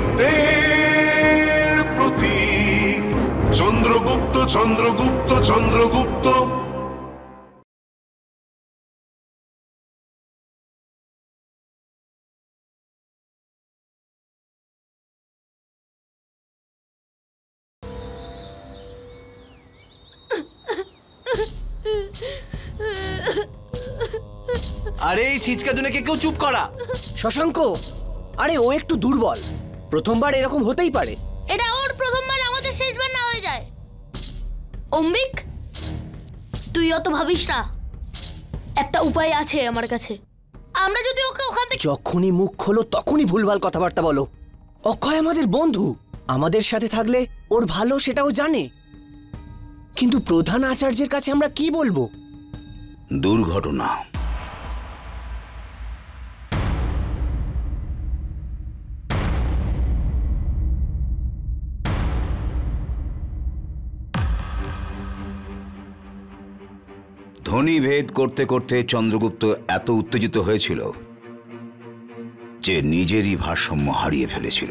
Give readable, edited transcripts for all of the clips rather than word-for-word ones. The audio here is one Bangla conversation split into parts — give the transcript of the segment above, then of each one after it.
সত্যের প্রতীক চন্দ্রগুপ্ত চন্দ্রগুপ্ত চন্দ্রগুপ্ত। আরে এই ছিচকা দুনেকে কেউ চুপ করা। শশাঙ্ক, আরে ও একটু দুর্বল, প্রথমবার এরকম হতেই পারে। এটা ওর প্রথমবার, আমাদের শেষবার না হয়ে যায়। অম্বিক, তুই অত ভাবিস না, একটা উপায় আছে আমার কাছে। আমরা যদি ওকে ওখান থেকে... যখনই মুখ খোলো তখনই ভুলভাল কথাবার্তা বলো। অক্ষয় আমাদের বন্ধু, আমাদের সাথে থাকলে ওর ভালো সেটাও জানে, কিন্তু প্রধান আচার্যের কাছে আমরা কি বলবো? দুর্ঘটনা। ধ্বনি ভেদ করতে করতে চন্দ্রগুপ্ত এত উত্তেজিত হয়েছিল যে নিজেরই ভারসাম্য হারিয়ে ফেলেছিল,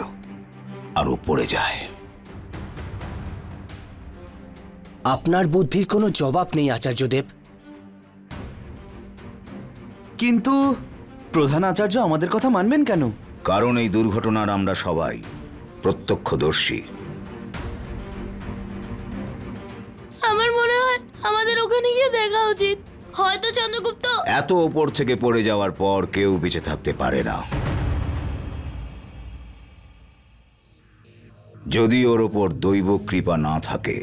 আর ও পড়ে যায়। আপনার বুদ্ধির কোনো জবাব নেই আচার্যদেব। কিন্তু প্রধান আচার্য আমাদের কথা মানবেন কেন? কারণ এই দুর্ঘটনার আমরা সবাই প্রত্যক্ষদর্শী। আমার মনে হয় আমাদের ওখানে গিয়ে দেখা উচিত। হয়তো চন্দ্রগুপ্ত... এত ওপর থেকে পড়ে যাওয়ার পর কেউ বেঁচে থাকতে পারে না, যদি ওর ওপর দৈব কৃপা না থাকে।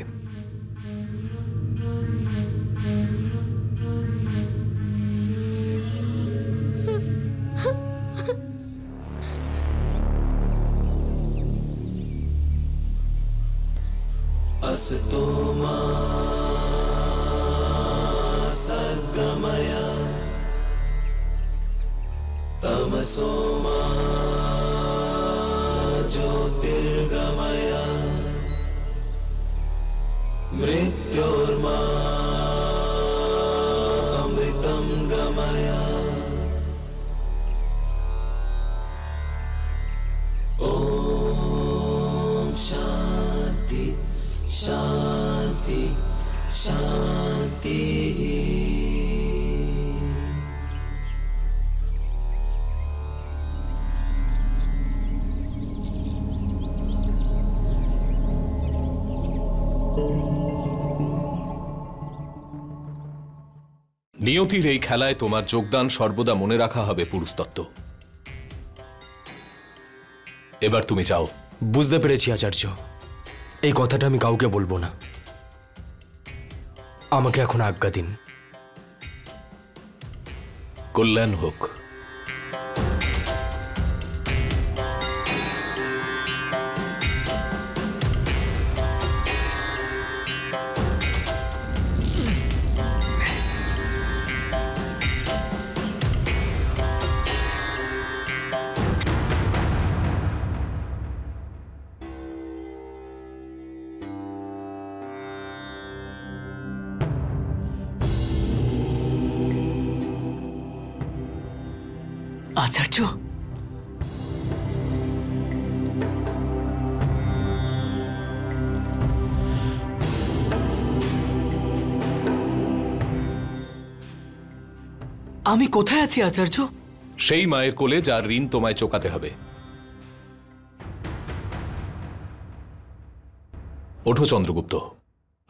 सद्गमय तमसो मा ज्योतिर्गमय मृत्योर्मा अमृतं गमय। ॐ शान्ति शान्ति शान्ति। নিয়তির এই খেলায় তোমার যোগদান সর্বদা মনে রাখা হবে পুরুষতত্ত্ব। এবার তুমি যাও। বুঝতে পেরেছি আচার্য, এই কথাটা আমি কাউকে বলবো না। আমাকে এখন আজ্ঞা দিন। কল্যাণ হোক। আচার্য, আমি কোথায় আছি আচার্য? সেই মায়ের কোলে যার ঋণ তোমায় চোকাতে হবে। ওঠো চন্দ্রগুপ্ত,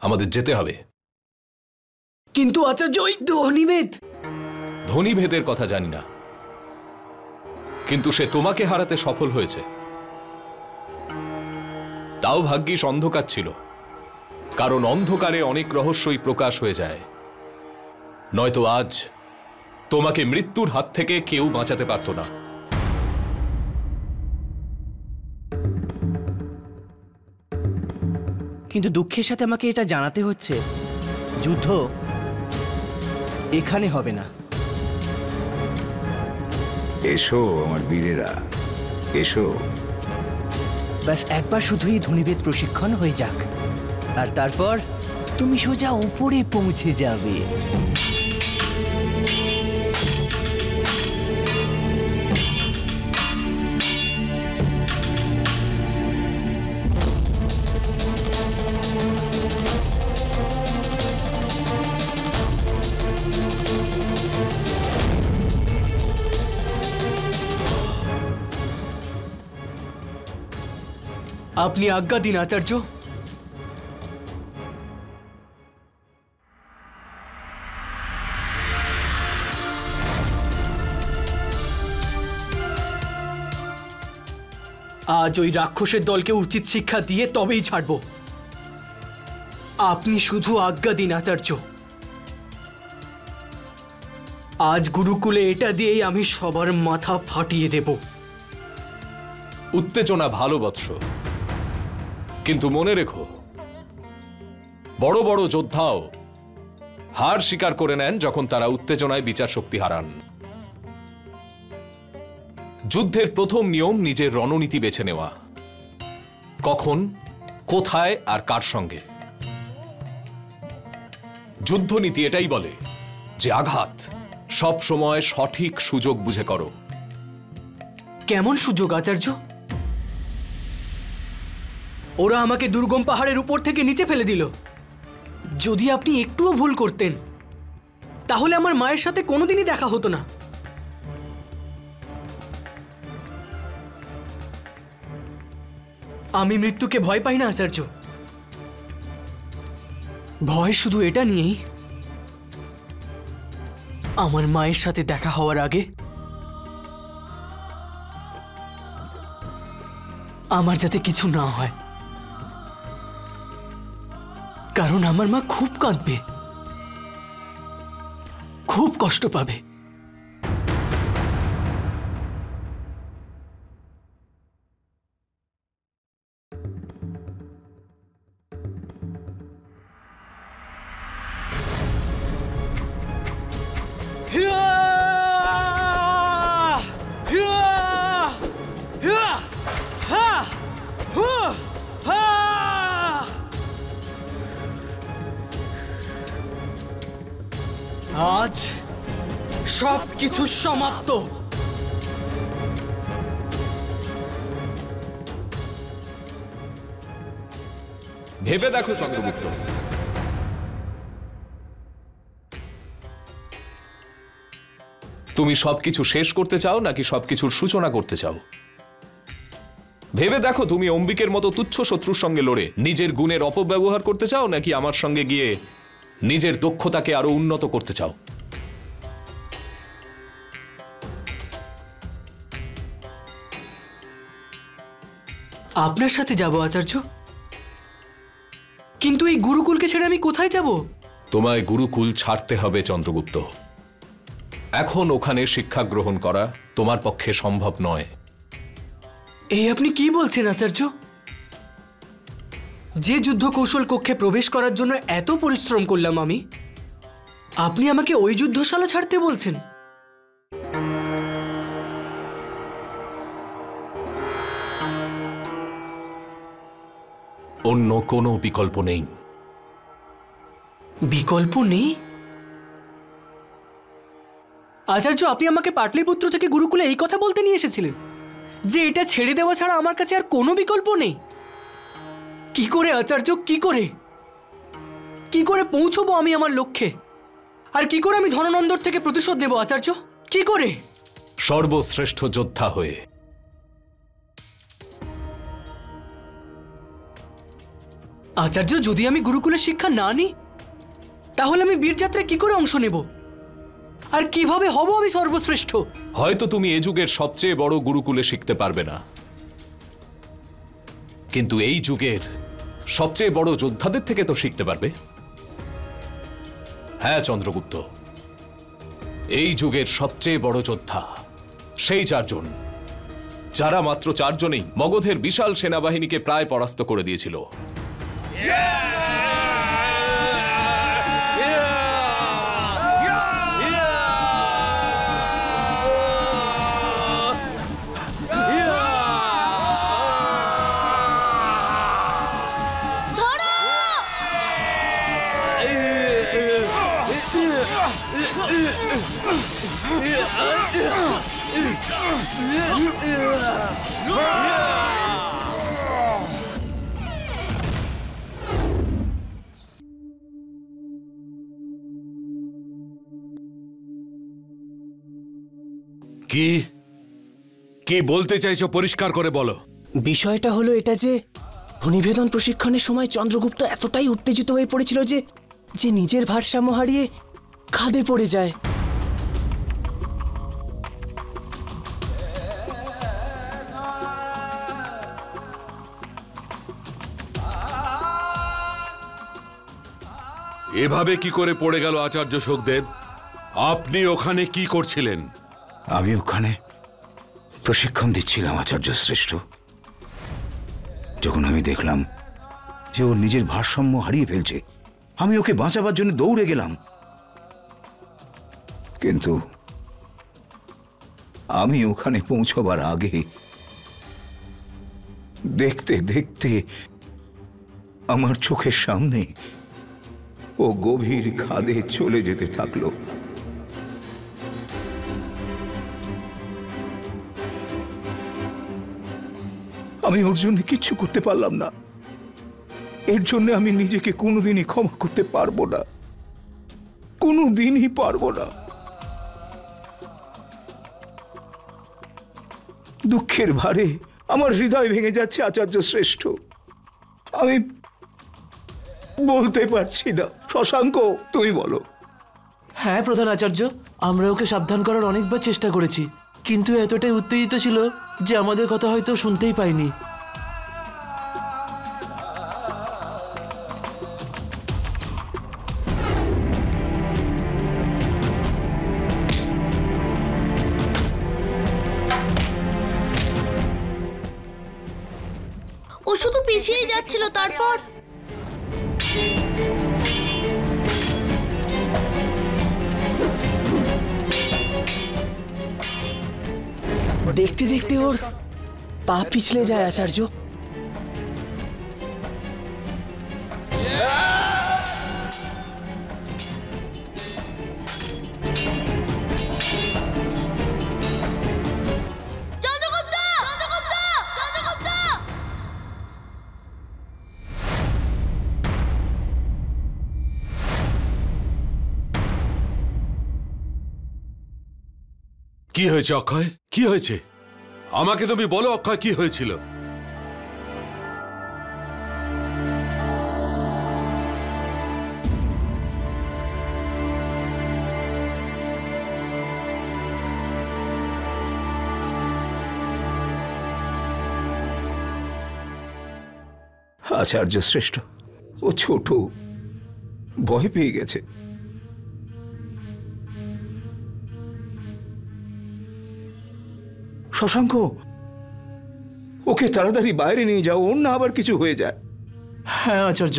আমাদের যেতে হবে। কিন্তু আচার্য, ওই ধ্বনিভেদ। ধ্বনিভেদের কথা জানি না, কিন্তু সে তোমাকে হারাতে সফল হয়েছে। তাও ভাগ্যিস অন্ধকার ছিল, কারণ অন্ধকারে অনেক রহস্যই প্রকাশ হয়ে যায়। নয়তো আজ তোমাকে মৃত্যুর হাত থেকে কেউ বাঁচাতে পারত না। কিন্তু দুঃখের সাথে আমাকে এটা জানাতে হচ্ছে, যুদ্ধ এখানে হবে না। এসো আমার বীরেরা, এসো। ব্যাস একবার শুধুই ধ্বনিভেদ প্রশিক্ষণ হয়ে যাক, আর তারপর তুমি সোজা উপরে পৌঁছে যাবে। আপনি আজ্ঞা দিন আচার্য। আজ ওই রাক্ষসের দলকে উচিত শিক্ষা দিয়ে তবেই ছাড়ব। আপনি শুধু আজ্ঞা দিন আচার্য। আজ গুরুকুলে এটা দিয়েই আমি সবার মাথা ফাটিয়ে দেব। উত্তেজনা ভালো বৎস, কিন্তু মনে রেখো বড় বড় যোদ্ধাও হার স্বীকার করে নেন যখন তারা উত্তেজনায় বিচার শক্তি হারান। যুদ্ধের প্রথম নিয়ম নিজের রণনীতি বেছে নেওয়া, কখন, কোথায় আর কার সঙ্গে। যুদ্ধনীতি এটাই বলে যে আঘাত সব সময় সঠিক সুযোগ বুঝে করো। কেমন সুযোগ আচার্য? ওরা আমাকে দুর্গম পাহাড়ের উপর থেকে নিচে ফেলে দিল। যদি আপনি একটুও ভুল করতেন তাহলে আমার মায়ের সাথে কোনোদিনই দেখা হতো না। আমি মৃত্যুকে ভয় পাই না আচার্য। ভয় শুধু এটা নিয়েই, আমার মায়ের সাথে দেখা হওয়ার আগে আমার যাতে কিছু না হয়, কারণ আমার মা খুব কাঁদবে, খুব কষ্ট পাবে। আজ সবকিছু সমাপ্ত। ভেবে দেখো চন্দ্রগুপ্ত, তুমি সবকিছু শেষ করতে চাও নাকি সবকিছুর সূচনা করতে চাও? ভেবে দেখো তুমি অম্বিকের মতো তুচ্ছ শত্রুর সঙ্গে লড়ে নিজের গুণের অপব্যবহার করতে চাও নাকি আমার সঙ্গে গিয়ে নিজের দক্ষতাকে আরো উন্নত করতে চাও? আপনার সাথে যাব আচার্য, কিন্তু এই গুরুকুলকে ছেড়ে আমি কোথায় যাব? তোমায় গুরুকুল ছাড়তে হবে চন্দ্রগুপ্ত। এখন ওখানে শিক্ষা গ্রহণ করা তোমার পক্ষে সম্ভব নয়। এই আপনি কি বলছেন আচার্য? যে যুদ্ধ কৌশল কক্ষে প্রবেশ করার জন্য এত পরিশ্রম করলাম আমি, আপনি আমাকে ওই যুদ্ধশালা ছাড়তে বলছেন? অন্য কোনো বিকল্প নেই। বিকল্প নেই? আচার্য, আপনি আমাকে পাটলিপুত্র থেকে গুরুকুলে এই কথা বলতে নিয়ে এসেছিলেন যে এটা ছেড়ে দেওয়া ছাড়া আমার কাছে আর কোনো বিকল্প নেই। কি করে আচার্য, কি করে পৌঁছবো আমি আমার লক্ষ্যে? আর কি করে আমি ধননন্দর থেকে প্রতিশোধ নেব আচার্য? কি করে? সর্বশ্রেষ্ঠ যোদ্ধা হয়ে। আচার্য, যদি আমি গুরুকুলের শিক্ষা না নিই তাহলে আমি বীরযাত্রায় কি করে অংশ নেব? আর কিভাবে হব আমি সর্বশ্রেষ্ঠ? হয়তো তুমি এ যুগের সবচেয়ে বড় গুরুকুলে শিখতে পারবে না, কিন্তু এই যুগের সবচেয়ে বড় যোদ্ধাদের থেকে তো শিখতে পারবে। হ্যাঁ চন্দ্রগুপ্ত, এই যুগের সবচেয়ে বড় যোদ্ধা সেই 4 জন, যারা মাত্র 4 জনেই মগধের বিশাল সেনাবাহিনীকে প্রায় পরাস্ত করে দিয়েছিল। কি কি বলতে চাইছো পরিষ্কার করে বলো। বিষয়টা হলো এটা যে নিবেদন প্রশিক্ষণের সময় চন্দ্রগুপ্ত এতটাই উত্তেজিত হয়ে পড়েছিল যে যে নিজের ভারসাম্য হারিয়ে খাদে পড়ে যায়। এভাবে কি করে পড়ে গেল আচার্য শোকদেব? আপনি ওখানে কি করছিলেন? আমি ওখানে প্রশিক্ষণ দিচ্ছিলাম আচার্য শ্রেষ্ঠ। যখন আমি দেখলাম যে ও নিজের ভারসাম্য হারিয়ে ফেলছে, আমি ওকে বাঁচাবার জন্য দৌড়ে গেলাম। কিন্তু আমি ওখানে পৌঁছবার আগে দেখতে দেখতে আমার চোখের সামনে ও গভীর খাদে চলে যেতে থাকলো। আমি ওর জন্য কিচ্ছু করতে পারলাম না। এর জন্য আমি নিজেকে কোনোদিনই ক্ষমা করতে পারবো না, কোনোদিনই পারবো না। দুঃখের ভারে আমার হৃদয় ভেঙে যাচ্ছে আচার্য শ্রেষ্ঠ। আমি বলতে পারছি না। শশাঙ্ক, তুমি বলো। হ্যাঁ প্রধান আচার্য, আমরা ওকে সাবধান করার অনেকবার চেষ্টা করেছি, কিন্তু এতটাই উত্তেজিত ছিল যে আমাদের কথা হয়তো শুনতেই পাইনি। ও শুধু পিছিয়েই যাচ্ছিল। তারপর দেখতে দেখতে ওর পা পিছলে যায় আচার্য। চন্দ্রগুপ্ত! চন্দ্রগুপ্ত! চন্দ্রগুপ্ত! কি হয়েছে অক্ষয়? কি হয়েছে? আমাকে তুমি বলো অক্ষয়, কি হয়েছিল? আচার্য শ্রেষ্ঠ, ও ছোট, ভয় পেয়ে গেছে। শশাঙ্ক, ওকে তাড়াতাড়ি বাইরে নিয়ে যাও, ওর না আবার কিছু হয়ে যায়। হ্যাঁ আচার্য।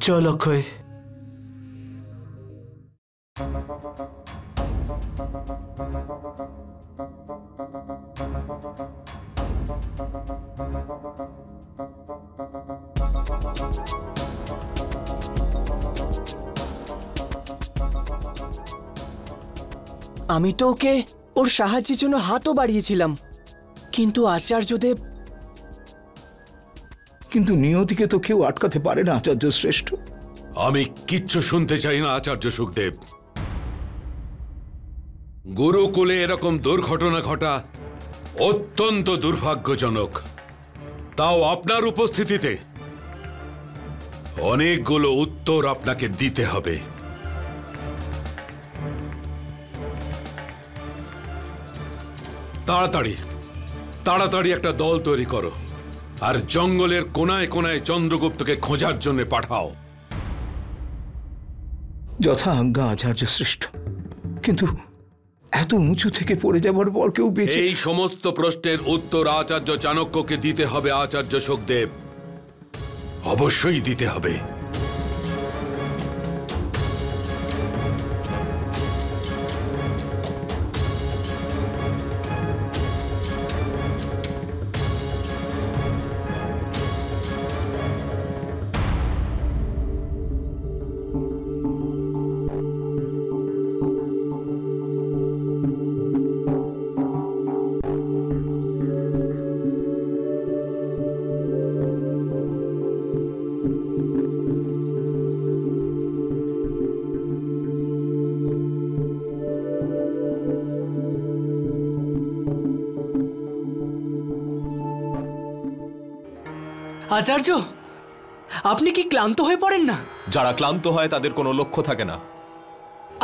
চল অক্ষয়। আমি তো ওকে ওর সাহায্যের জন্য হাতও বাড়িয়েছিলাম, কিন্তু আচার্যদেব। কিন্তু নিয়তিকে তো কেউ আটকাতে পারে না আচার্য শ্রেষ্ঠ। আমি কিচ্ছু শুনতে চাই না আচার্য সুখদেব। গুরুকুলে এরকম দুর্ঘটনা ঘটা অত্যন্ত দুর্ভাগ্যজনক, তাও আপনার উপস্থিতিতে। অনেকগুলো উত্তর আপনাকে দিতে হবে। তাড়াতাড়ি তাড়াতাড়ি একটা দল তৈরি করো আর জঙ্গলের কোনায় কোনায় চন্দ্রগুপ্তকে খোঁজার জন্য পাঠাও। যথা আজ্ঞা আচার্য শ্রেষ্ঠ। কিন্তু এত উঁচু থেকে পড়ে যাবার পর কেউ বেঁচে? এই সমস্ত প্রশ্নের উত্তর আচার্য চাণক্যকে দিতে হবে আচার্য শোকদেব, অবশ্যই দিতে হবে। আচার্য, আপনি কি ক্লান্ত হয়ে পড়েন না? যারা ক্লান্ত হয় তাদের কোনো লক্ষ্য থাকে না।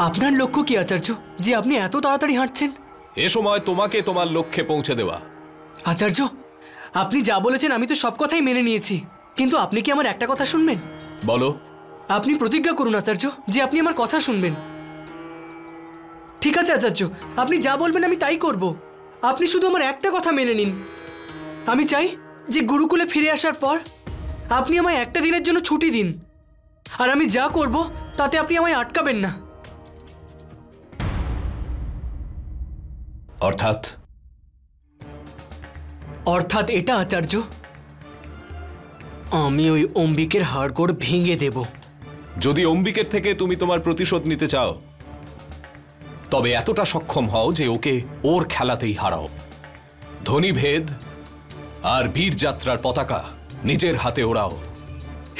আপনার লক্ষ্য কি আচার্য, যে আপনি এত তাড়াতাড়ি হাঁটছেন? এ সময় তোমাকে তোমার লক্ষ্যে পৌঁছে দেওয়া। আচার্য, আপনি যা বলেছেন আমি তো সব কথাই মেনে নিয়েছি, কিন্তু আপনি কি আমার একটা কথা শুনবেন? বলো। আপনি প্রতিজ্ঞা করুন আচার্য যে আপনি আমার কথা শুনবেন। ঠিক আছে আচার্য, আপনি যা বলবেন আমি তাই করব। আপনি শুধু আমার একটা কথা মেনে নিন। আমি চাই যে গুরুকুলে ফিরে আসার পর আপনি আমায় একটা দিনের জন্য ছুটি দিন, আর আমি যা করব তাতে আপনি আমায় আটকাবেন না। অর্থাৎ? অর্থাৎ এটা আচার্য, আমি ওই অম্বিকের হাড়গোড় ভেঙে দেব। যদি অম্বিকের থেকে তুমি তোমার প্রতিশোধ নিতে চাও তবে এতটা সক্ষম হও যে ওকে ওর খেলাতেই হারাও। ধ্বনিভেদ আর বীর যাত্রার পতাকা নিজের হাতে ওড়াও।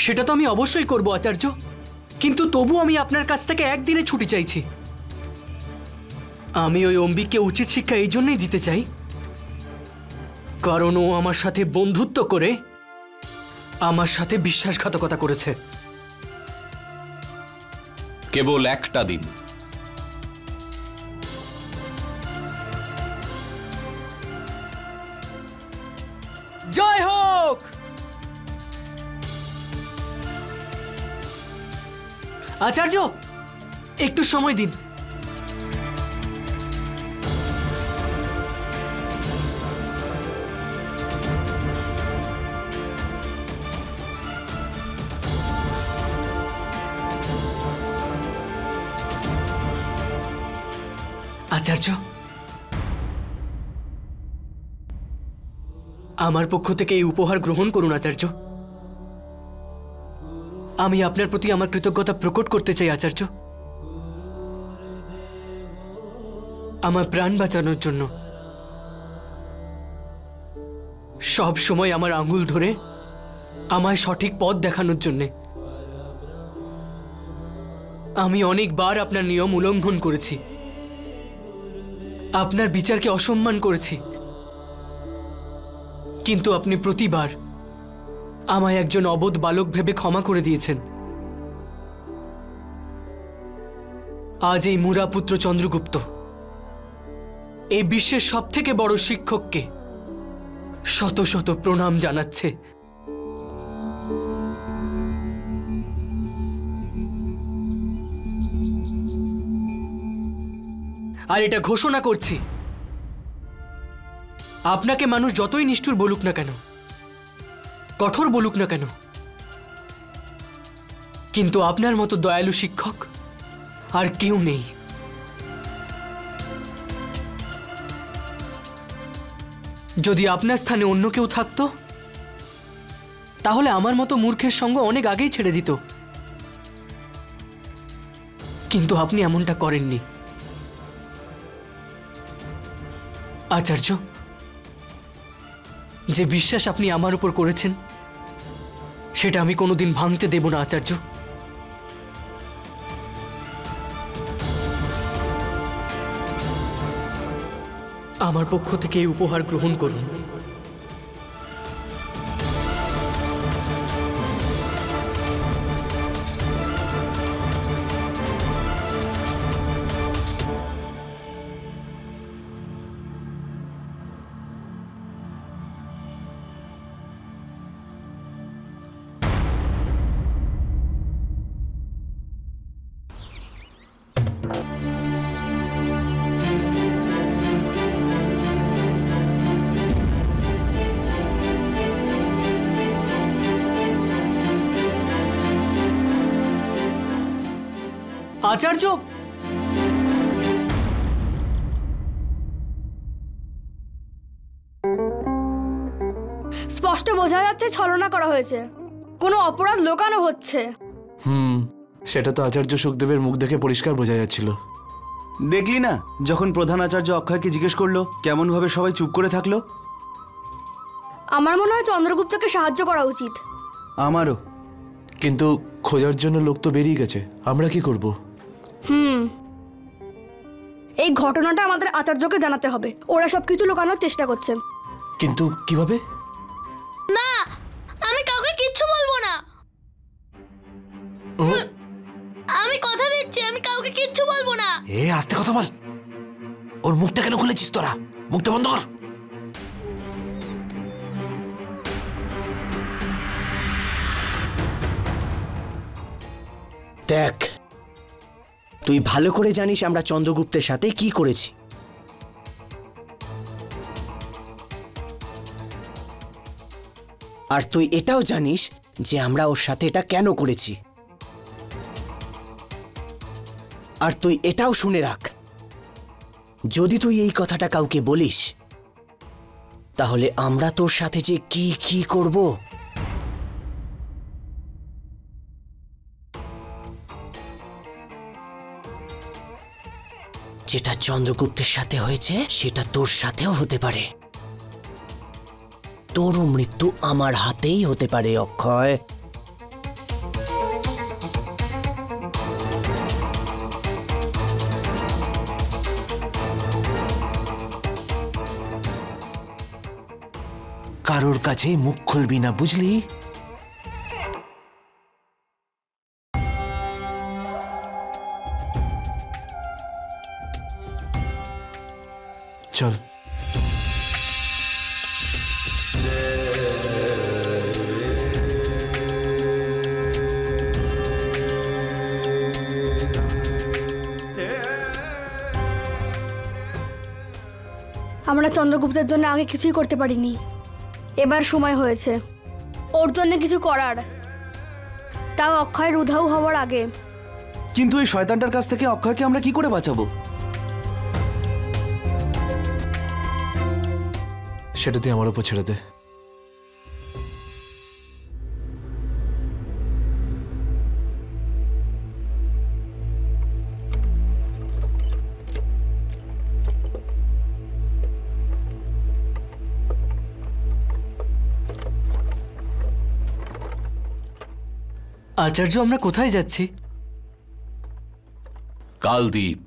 সেটা তো আমি অবশ্যই করব আচার্য, কিন্তু তবু আমি আপনার কাছ থেকে একদিনে ছুটি চাইছি। আমি ওই অম্বিককে উচিত শিক্ষা এই জন্যই দিতে চাই কারণ ও আমার সাথে বন্ধুত্ব করে আমার সাথে বিশ্বাসঘাতকতা করেছে। কেবল একটা দিন। জয় হোক! আচার্য, একটু সময় দিন। আচার্য, আমার পক্ষ থেকে এই উপহার গ্রহণ করুন আচার্য। আমি আপনার প্রতি আমার কৃতজ্ঞতা প্রকট করতে চাই আচার্য, আমার প্রাণ বাঁচানোর জন্য সব সময় আমার আঙ্গুল ধরে আমায় সঠিক পথ দেখানোর জন্য। আমি অনেকবার আপনার নিয়ম উল্লঙ্ঘন করেছি, আপনার বিচারকে অসম্মান করেছি, কিন্তু আপনি প্রতিবার আমায় একজন অবোধ বালক ভেবে ক্ষমা করে দিয়েছেন। আজ এই মুরাপুত্র চন্দ্রগুপ্ত এই বিশ্বের সবথেকে বড় শিক্ষককে শত শত প্রণাম জানাচ্ছে। আর এটা ঘোষণা করছি, আপনাকে মানুষ যতই নিষ্ঠুর বলুক না কেন, কঠোর বলুক না কেন, কিন্তু আপনার মতো দয়ালু শিক্ষক আর কেউ নেই। যদি আপনার স্থানে অন্য কেউ থাকতো তাহলে আমার মতো মূর্খের সঙ্গ অনেক আগেই ছেড়ে দিত, কিন্তু আপনি এমনটা করেননি। আচার্য, যে বিশ্বাস আপনি আমার উপর করেছেন সেটা আমি কোনোদিন ভাঙতে দেব না আচার্য। আমার পক্ষ থেকে এই উপহার গ্রহণ করুন। আচার্য, স্পষ্ট বোঝা যাচ্ছে ছলনা করা হয়েছে, কোনো অপরাধ লুকানো হচ্ছে। সেটা তো আচার্য সুখদেবের মুখ দেখে পরিষ্কার বোঝা যাচ্ছিল। দেখলি না, যখন প্রধান আচার্য অক্ষয়কে জিজ্ঞেস করলো কেমন ভাবে সবাই চুপ করে থাকলো। আমার মনে হয় চন্দ্রগুপ্তকে সাহায্য করা উচিত। আমারও। কিন্তু খোঁজার জন্য লোক তো বেরিয়ে গেছে, আমরা কি করব? এই ঘটনাটা আমাদের আচার্যকে জানাতে হবে। ওরা সবকিছু লুকানোর চেষ্টা করছে। কিন্তু কিভাবে? না, আমি কাউকে আস্তে কথা বল। ওর মুখটা কেন খুলেছিস তোরা? মুখটা বন্ধ কর। দেখ, তুই ভালো করে জানিস আমরা চন্দ্রগুপ্তের সাথে কি করেছি। আর তুই এটাও জানিস যে আমরা ওর সাথে এটা কেন করেছি। আর তুই এটাও শুনে রাখ, যদি তুই এই কথাটা কাউকে বলিস তাহলে আমরা তোর সাথে যে কি কি করব যেটা চন্দ্রগুপ্তের সাথে হয়েছে সেটা তোর সাথেও হতে পারে। তোরও মৃত্যু আমার হাতেই হতে পারে অক্ষয়। কারোর কাছে মুখ খুলবি না, বুঝলি? চল। আমরা চন্দ্রগুপ্তের জন্য আগে কিছুই করতে পারিনি, এবার সময় হয়েছে ওর জন্য কিছু করার, তাও অক্ষয়ের উধাও হওয়ার আগে। কিন্তু এই শয়তানটার কাছ থেকে অক্ষয়কে আমরা কি করে বাঁচাবো? সেটা তুই আমার উপর ছেড়ে দে। আচার্য, আমরা কোথায় যাচ্ছি? কালদ্বীপ।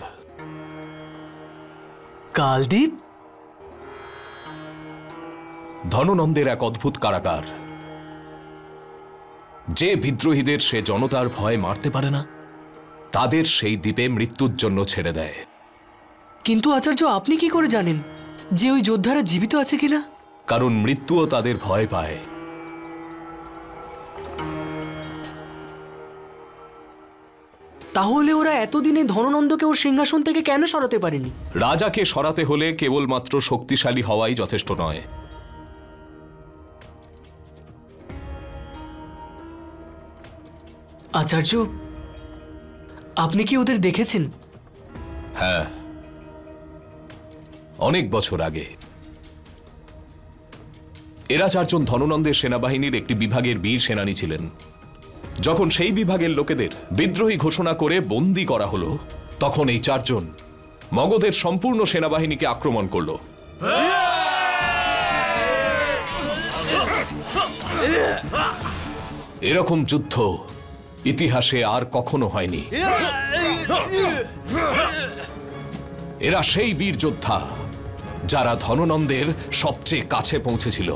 কালদ্বীপ? ধননন্দের এক অদ্ভুত কারাগার। যে বিদ্রোহীদের সে জনতার ভয় মারতে পারে না, তাদের সেই দ্বীপে মৃত্যুর জন্য ছেড়ে দেয়। কিন্তু আচার্য, আপনি কি করে জানেন যে ওই যোদ্ধারা জীবিত আছে কিনা? কারণ মৃত্যুও তাদের ভয় পায়। তাহলে ওরা এতদিনে ধননন্দকে ওর সিংহাসন থেকে কেন সরাতে পারেনি? রাজাকে সরাতে হলে কেবলমাত্র শক্তিশালী হওয়াই যথেষ্ট নয়। আচার্য, আপনি কি ওদের দেখেছেন? হ্যাঁ, অনেক বছর আগে। এরা চারজন ধননন্দের সেনাবাহিনীর একটি বিভাগের বীর সেনানী ছিলেন। যখন সেই বিভাগের লোকেদের বিদ্রোহী ঘোষণা করে বন্দী করা হলো, তখন এই চারজন মগধের সম্পূর্ণ সেনাবাহিনীকে আক্রমণ করল। এরকম যুদ্ধ ইতিহাসে আর কখনো হয়নি। এরা সেই বীর যোদ্ধা যারা ধননন্দের সবচেয়ে কাছে পৌঁছেছিল।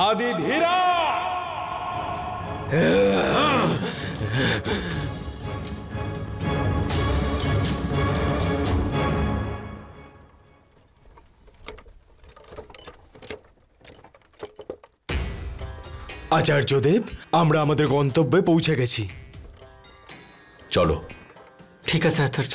আদিধীরা, আচার্যদেব, আমরা আমাদের গন্তব্যে পৌঁছে গেছি। চলো। ঠিক আছে আচার্য।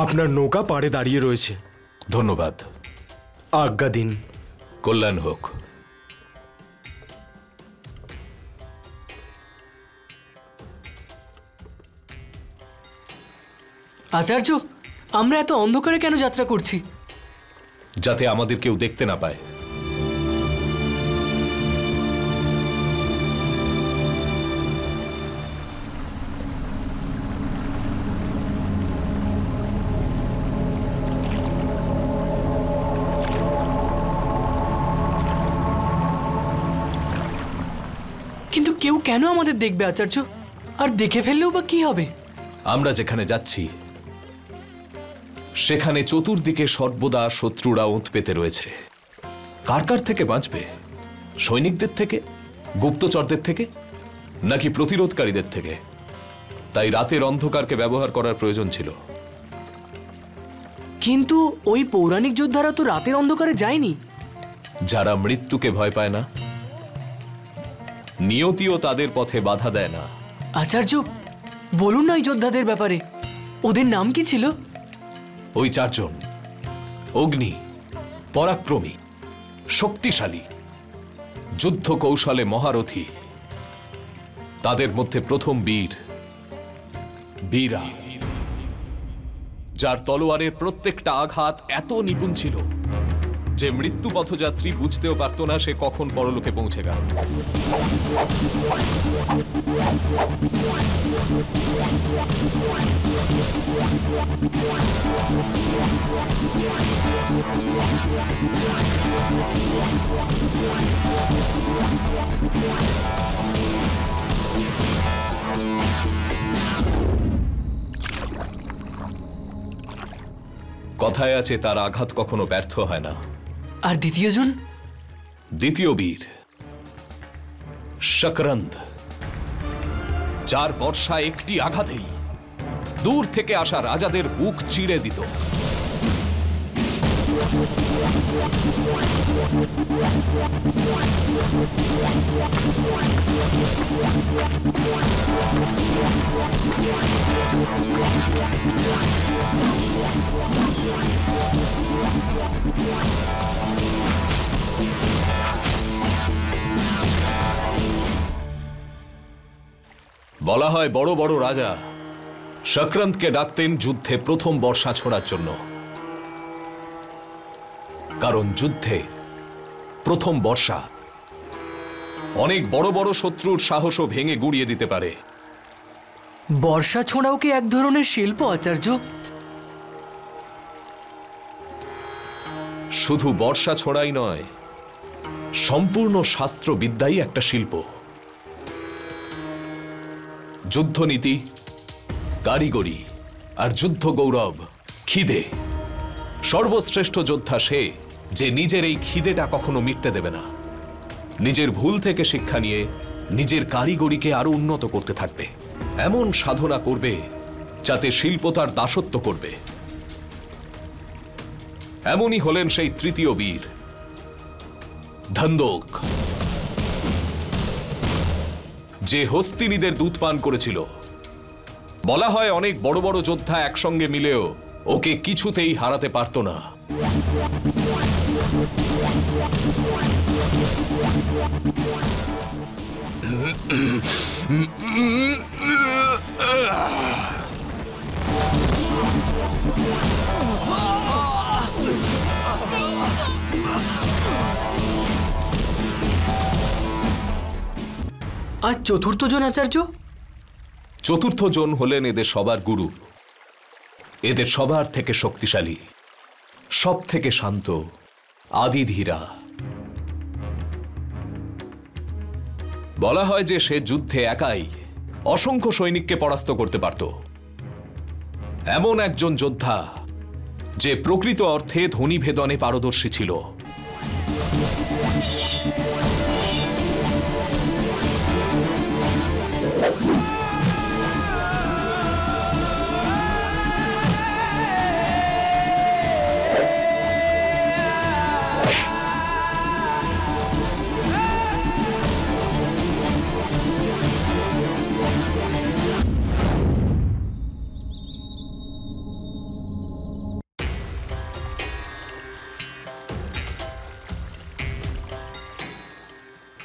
আপনার নৌকা পাড়ে দাঁড়িয়ে রয়েছে। ধন্যবাদ। আজ্ঞা দিন। কল্যাণ হোক। আচার্য, আমরা এত অন্ধকারে কেন যাত্রা করছি? যাতে আমাদের কেউ দেখতে না পায়। কেউ কেন আমাদের দেখবে আচার্য? আর দেখে ফেললেও বা কি হবে? আমরা যেখানে যাচ্ছি সেখানে চতুর্দিকে সর্বদা শত্রুরা ওঁত পেতে রয়েছে। কার কার থেকে বাঁচবে? সৈনিকদের থেকে, গুপ্তচরদের থেকে, নাকি প্রতিরোধকারীদের থেকে? তাই রাতের অন্ধকারকে ব্যবহার করার প্রয়োজন ছিল। কিন্তু ওই পৌরাণিক যোদ্ধারা তো রাতের অন্ধকারে যায়নি। যারা মৃত্যুকে ভয় পায় না, নিয়তিও তাদের পথে বাধা দেয় না। আচার্য, বলুন না ওই যোদ্ধাদের ব্যাপারে। ওদের নাম কি ছিল? ওই চারজন অগ্নি, পরাক্রমী, শক্তিশালী, যুদ্ধ কৌশলে মহারথী। তাদের মধ্যে প্রথম বীর বীরা, যার তলোয়ারের প্রত্যেকটা আঘাত এত নিপুণ ছিল যে মৃত্যু পথযাত্রী বুঝতেও পারত না সে কখন পরলোকে পৌঁছে গেল। কথায় আছে তার আঘাত কখনো ব্যর্থ হয় না। আর দ্বিতীয়জন? দ্বিতীয় বীর शकरंद, যার বর্ষা একটি আঘাতেই দূর থেকে আসা রাজাদের বুক চিড়ে দিত। বলা হয় বড় বড় রাজা शकरंदকে ডাকতেন যুদ্ধে প্রথম বর্ষা ছোড়ার জন্য, কারণ যুদ্ধে প্রথম বর্ষা অনেক বড় বড় শত্রুর সাহসও ভেঙে গুড়িয়ে দিতে পারে। বর্ষা ছোঁড়াও কি এক ধরনের শিল্প আচার্য? শুধু বর্ষা ছোড়াই নয়, সম্পূর্ণ শাস্ত্রবিদ্যাই একটা শিল্প। যুদ্ধনীতি, কারিগরি আর যুদ্ধ গৌরব, খিদে। সর্বশ্রেষ্ঠ যোদ্ধা সে যে নিজের এই খিদেটা কখনো মিটতে দেবে না। নিজের ভুল থেকে শিক্ষা নিয়ে নিজের কারিগরিকে আরো উন্নত করতে থাকবে, এমন সাধনা করবে যাতে শিল্প তার দাসত্ব করবে। এমনই হলেন সেই তৃতীয় বীর ধন্দোক, যে হস্তিনীদের দুধ পান করেছিল। বলা হয় অনেক বড় বড় যোদ্ধা একসঙ্গে মিলেও ওকে কিছুতেই হারাতে পারত না। আর চতুর্থ জন আচার্য? চতুর্থ জন হলেন এদের সবার গুরু, এদের সবার থেকে শক্তিশালী, সব থেকে শান্ত, আদিধীরা। বলা হয় যে সে যুদ্ধে একাই অসংখ্য সৈনিককে পরাস্ত করতে পারত। এমন একজন যোদ্ধা যে প্রকৃত অর্থে ধ্বনিভেদনে পারদর্শী ছিল।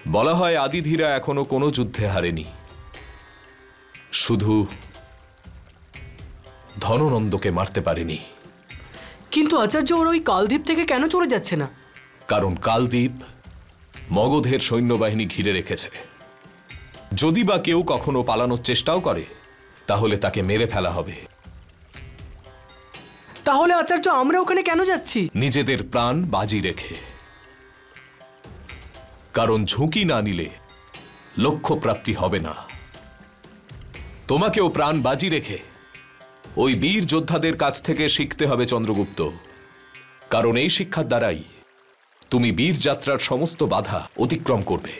বলা হয় আদিধীরা এখনো কোনো যুদ্ধে হারেনি, শুধু ধননন্দকে মারতে পারেনি। কিন্তু আচার্য, ওর ওই কালদ্বীপ থেকে কেন চলে যাচ্ছে না? কারণ কালদ্বীপ মগধের সৈন্যবাহিনী ঘিরে রেখেছে। যদি বা কেউ কখনো পালানোর চেষ্টাও করে তাহলে তাকে মেরে ফেলা হবে। তাহলে আচার্য, আমরা ওখানে কেন যাচ্ছি? নিজেদের প্রাণ বাজি রেখে। কারণ ঝুঁকি না নিলে লক্ষ্য প্রাপ্তি হবে না। তোমাকেও প্রাণ বাজি রেখে ওই বীর যোদ্ধাদের কাছ থেকে শিখতে হবে চন্দ্রগুপ্ত, কারণ এই শিক্ষার দ্বারাই তুমি বীর যাত্রার সমস্ত বাধা অতিক্রম করবে।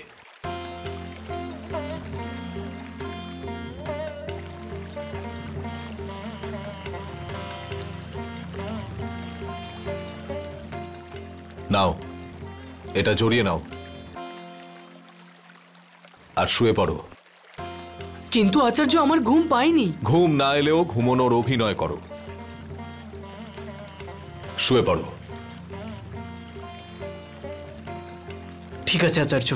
নাও, এটা জড়িয়ে নাও আর শুয়ে পড়ো। কিন্তু আচার্য, আমার ঘুম পাইনি। ঘুম না এলেও ঘুমানোর অভিনয় করো। শুয়ে পড়ো। ঠিক আছে আচার্য।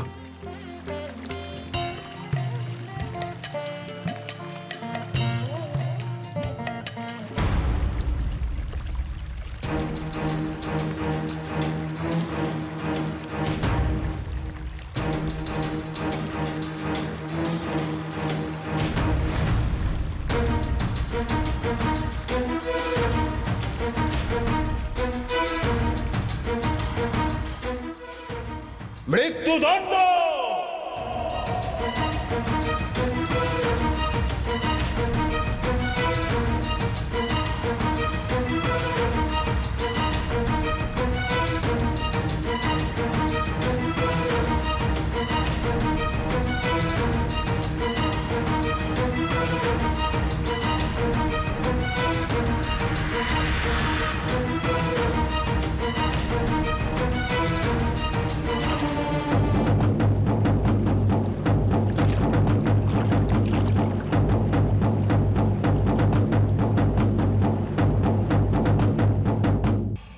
মৃত্যুদণ্ড।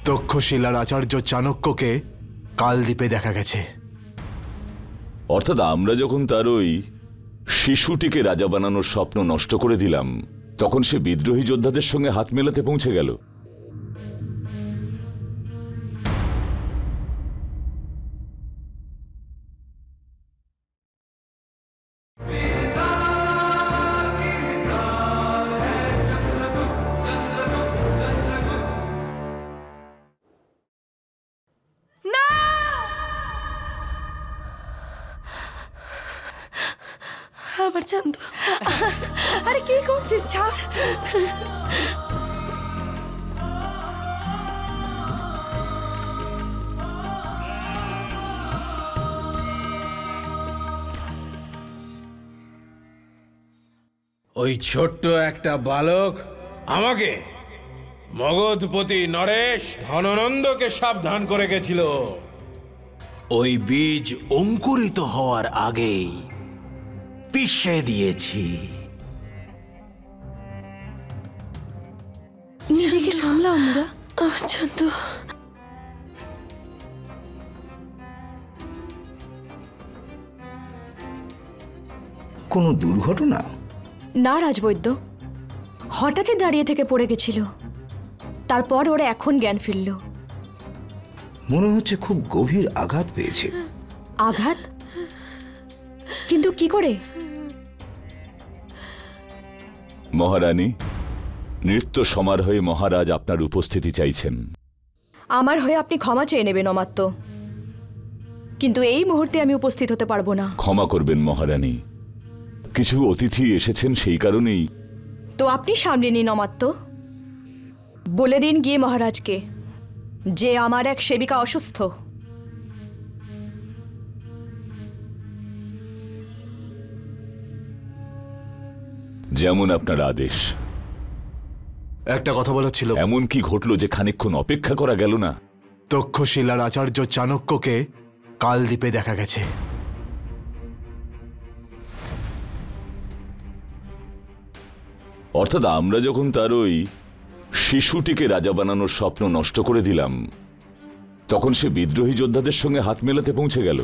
তক্ষশিলার আচার্য চাণক্যকে কালদ্বীপে দেখা গেছে। অর্থাৎ আমরা যখন তার ওই শিশুটিকে রাজা বানানোর স্বপ্ন নষ্ট করে দিলাম, তখন সে বিদ্রোহী যোদ্ধাদের সঙ্গে হাত মেলাতে পৌঁছে গেল। আমার চান্দু, আরে কি করছিস? ছাড়। ওই ছোট্ট একটা বালক আমাকে মগধপতি নরেশ ধননন্দকে সাবধান করে গেছিল, ওই বীজ অঙ্কুরিত হওয়ার আগেই পিষে দিয়েছি। নিজেকে সামলাও মুরা। আচ্ছা তো কোনো দুর্ঘটনা? না রাজবৈদ্য, হঠাৎই দাঁড়িয়ে থেকে পড়ে গেছিল, তারপর ওরা এখন জ্ঞান ফিরল। মনে হচ্ছে খুব গভীর আঘাত পেয়েছে। আঘাত? কিন্তু কি করে? মহারানী, নৃত্য সমারোহে মহারাজ আপনার উপস্থিতি চাইছেন। আমার হয়ে আপনি ক্ষমা চেয়ে নেবেন অমাত্য, কিন্তু এই মুহূর্তে আমি উপস্থিত হতে পারবো না। ক্ষমা করবেন মহারানী, কিছু অতিথি এসেছেন সেই কারণেই। তো আপনি সামলে নিন অমাত্য। বলে দিন গিয়ে মহারাজকে যে আমার এক সেবিকা অসুস্থ। যেমন আপনার আদেশ। একটা কথা বলার ছিল। এমন কি ঘটলো যে খানিকক্ষণ অপেক্ষা করা গেল না? তক্ষশিলার আচার্য চাণক্যকে কালদ্বীপে দেখা গেছে। অর্থাৎ আমরা যখন তার ওই শিশুটিকে রাজা বানানোর স্বপ্ন নষ্ট করে দিলাম, তখন সে বিদ্রোহী যোদ্ধাদের সঙ্গে হাত মেলাতে পৌঁছে গেল।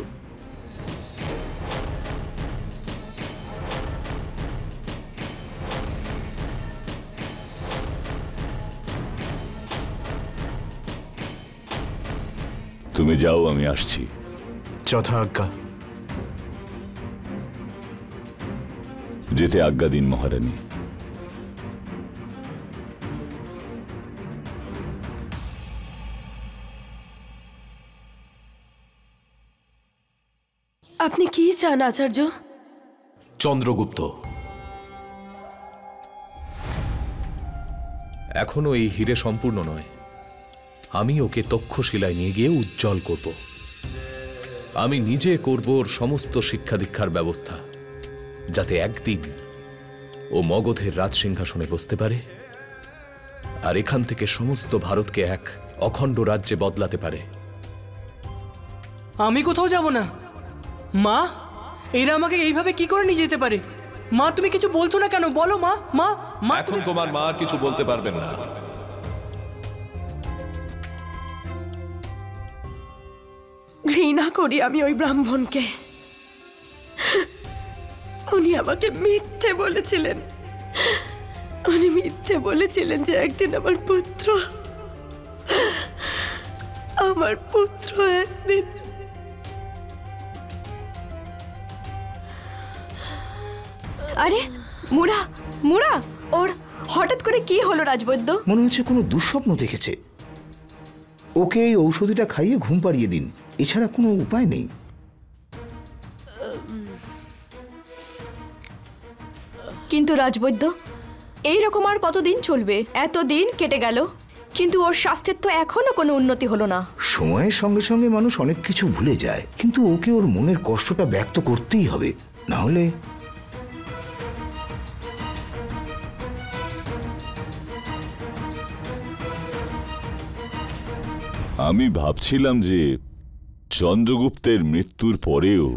তুমি যাও, আমি আসছি। যথা আজ্ঞা। যেতে আজ্ঞা দিন মহারানী। আপনি কি চান আচার্য? চন্দ্রগুপ্ত। এখনো এই হিরে সম্পূর্ণ নয়। আমি ওকে তক্ষশিলায় নিয়ে গিয়ে উজ্জ্বল করব। আমি নিজে করব ওর সমস্ত শিক্ষা দীক্ষার ব্যবস্থা, যাতে একদিন ও মগধের রাজসিংহাসনে বসতে পারে আর এখান থেকে সমস্ত ভারতকে এক অখণ্ড রাজ্যে বদলাতে পারে। আমি কোথাও যাব না। মা, এরা আমাকে এইভাবে কি করে নিয়ে যেতে পারে? মা, তুমি কিছু বলছো না কেন? বলো মা। মা, মা, এখন তোমার মা আর কিছু বলতে পারবেন না। ঘৃণা করি আমি ওই ব্রাহ্মণকে। উনি আমাকে মিথ্যে বলেছিলেন। উনি মিথ্যে বলেছিলেন যে একদিন আমার পুত্র একদিন। আরে মুড়া মুড়া, ওর হঠাৎ করে কি হলো রাজবৈদ্য? মনে হচ্ছে কোনো দুঃস্বপ্ন দেখেছে। ওকে এই ঔষধিটা খাইয়ে ঘুম পাড়িয়ে দিন, এছাড়া কোনো উপায় নেই। কিন্তু রাজবৈদ্য, এইরকম আর কতদিন চলবে? এতদিন কেটে গেল, কিন্তু ওর স্বাস্থ্যের তো এখনো কোনো উন্নতি হলো না। সময়ের সঙ্গে সঙ্গে মানুষ অনেক কিছু ভুলে যায়, কিন্তু ওকে ওর মনের কষ্টটা ব্যক্ত করতেই হবে, না হলে। আমি ভাবছিলাম যে চন্দ্রগুপ্তের মৃত্যুর পরেও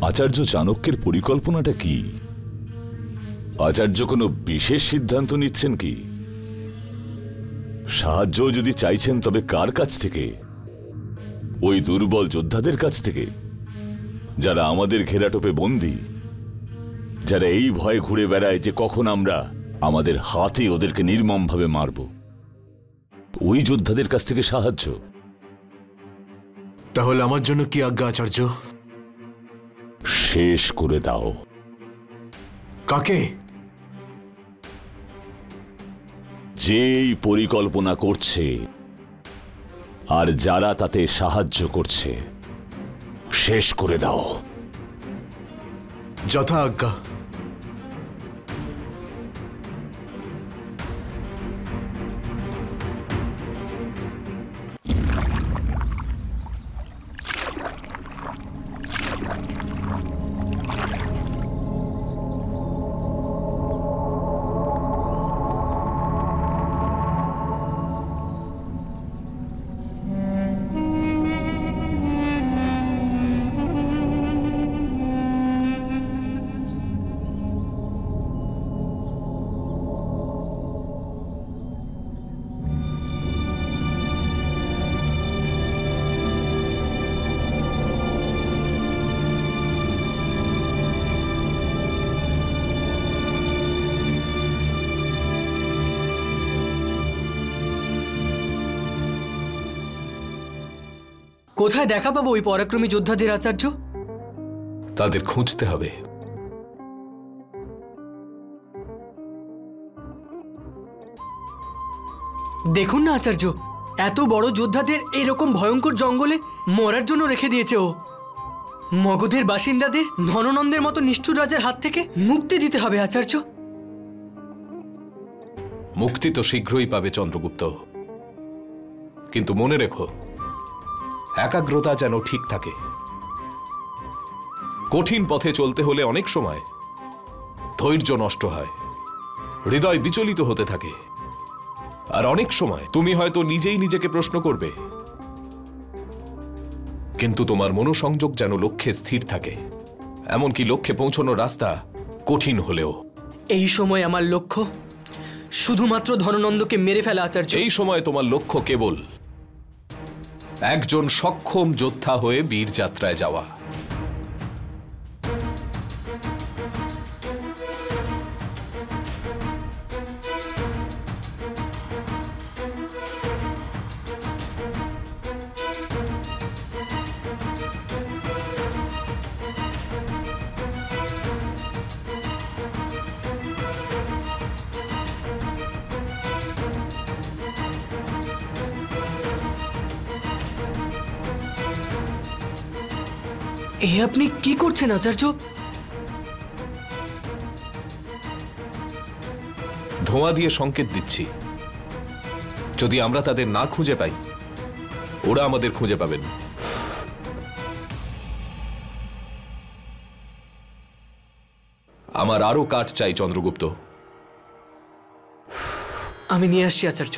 আচার্য চাণক্যের পরিকল্পনাটা কি? আচার্য কোনো বিশেষ সিদ্ধান্ত নিচ্ছেন কি? সাহায্য যদি চাইছেন, তবে কার কাছ থেকে? ওই দুর্বল যোদ্ধাদের কাছ থেকে, যারা আমাদের ঘেরাটোপে বন্দী, যারা এই ভয়ে ঘুরে বেড়ায় যে কখন আমরা আমাদের হাতে ওদেরকে নির্মমভাবে মারব? ওই যোদ্ধাদের কাছ থেকে সাহায্য? তাহলে আমার জন্য কি আজ্ঞা আচার্য? শেষ করে দাও। কাকে? যেই পরিকল্পনা করছে আর যারা তাতে সাহায্য করছে, শেষ করে দাও। যথা আজ্ঞা। কোথায় দেখা পাবো ওই পরাক্রমী যোদ্ধাদের আচার্য? তাদের খুঁজতে হবে। দেখুন না আচার্য, এত বড় যোদ্ধাদের এরকম ভয়ঙ্কর জঙ্গলে মরার জন্য রেখে দিয়েছে ও। মগধের বাসিন্দাদের ধননন্দের মতো নিষ্ঠুর রাজার হাত থেকে মুক্তি দিতে হবে আচার্য। মুক্তি তো শীঘ্রই পাবে চন্দ্রগুপ্ত, কিন্তু মনে রেখো, একাগ্রতা যেন ঠিক থাকে। কঠিন পথে চলতে হলে অনেক সময় ধৈর্য নষ্ট হয়, হৃদয় বিচলিত হতে থাকে, আর অনেক সময় তুমি হয়তো নিজেই নিজেকে প্রশ্ন করবে, কিন্তু তোমার মনোসংযোগ যেন লক্ষ্যে স্থির থাকে, এমনকি লক্ষ্যে পৌঁছানোর রাস্তা কঠিন হলেও। এই সময় আমার লক্ষ্য শুধুমাত্র ধননন্দকে মেরে ফেলা আচার্য। এই সময় তোমার লক্ষ্য কেবল একজন সক্ষম যোদ্ধা হয়ে বীর যাত্রায় যাওয়া। এ আপনি কি করছেন আচার্য? ধোঁয়া দিয়ে সংকেত দিচ্ছি, যদি আমরা তাদের না খুঁজে পাই ওরা আমাদের খুঁজে পাবেন। আমার আরো কাঠ চাই চন্দ্রগুপ্ত। আমি নিয়ে আসছি আচার্য।